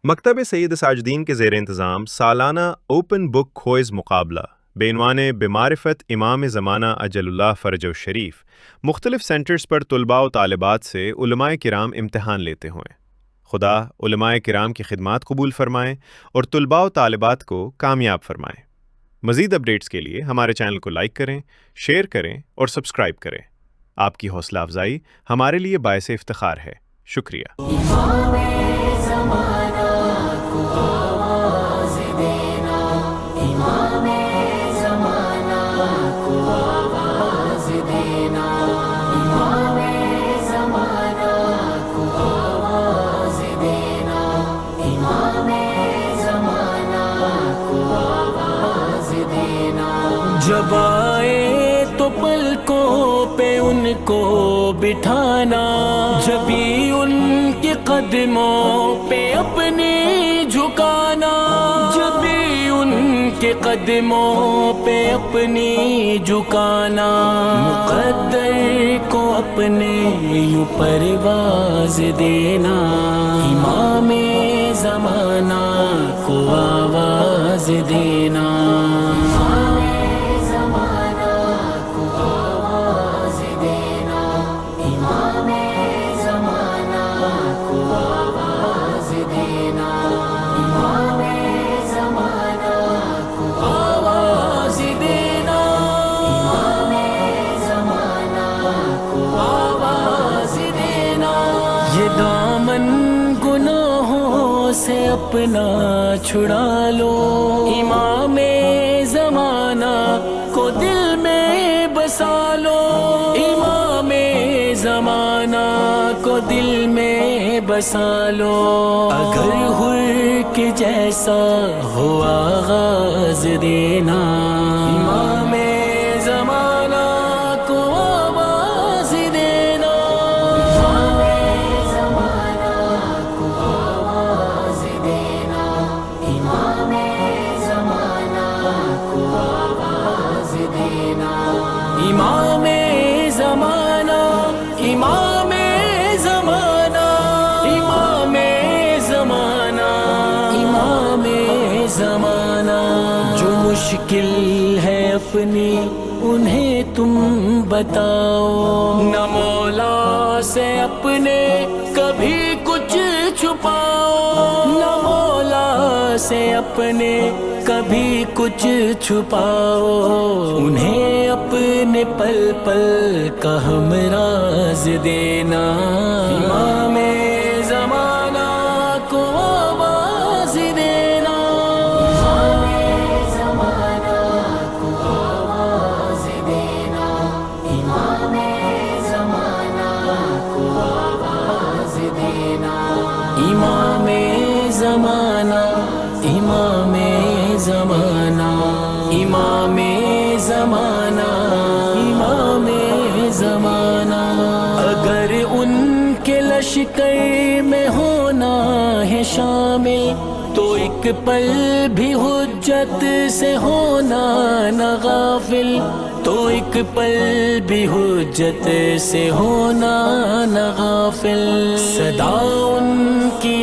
مکتب سید ساجدین کے زیر انتظام سالانہ اوپن بک کوئز مقابلہ بعنوان بمعرفت امام زمانہ اجل اللہ فرجہ الشریف مختلف سینٹرز پر طلباء و طالبات سے علماء کرام امتحان لیتے ہوئے خدا علماء کرام کی خدمات قبول فرمائیں اور طلباء و طالبات کو کامیاب فرمائیں۔ مزید اپڈیٹس کے لیے ہمارے چینل کو لائک کریں، شیئر کریں اور سبسکرائب کریں۔ آپ کی حوصلہ افزائی ہمارے لیے باعث افتخار ہے۔ شکریہ۔ جب آئے تو پلکوں پہ ان کو بٹھانا، جبھی ان کے قدموں پہ اپنی جھکانا، جبھی ان کے قدموں پہ اپنی جھکانا، مقدر کو اپنے یوں پرواز دینا، امام زمانہ کو آواز دینا۔ دامن گناہوں سے اپنا چھڑا لو، امام زمانہ کو دل میں بسا لو، امام زمانہ کو دل میں بسا لو۔ اگر حر کے جیسا ہو آغاز دینا، امام زمانہ کو آواز دینا۔ امام زمانہ، امام زمانہ، امام زمانہ، امام زمانہ۔ جو مشکل ہے اپنی انہیں تم بتاؤ، نہ مولا سے اپنے کبھی کچھ چھپاؤ، نہ مولا سے اپنے کبھی کچھ چھپاؤ، انہیں اپنے پل پل کا ہمراز دینا، امام زمانہ کو آواز دینا۔ امام زمانہ کو آواز دینا، امام زمانہ کو آواز دینا، امام زمانہ، امام زمانہ، امام زمانہ، امام زمانہ۔ اگر ان کے لشکر میں ہونا ہے شامل تو ایک پل بھی حجت سے ہونا نہ غافل، تو ایک پل بھی حجت سے ہونا نہ غافل۔ صدا ان کی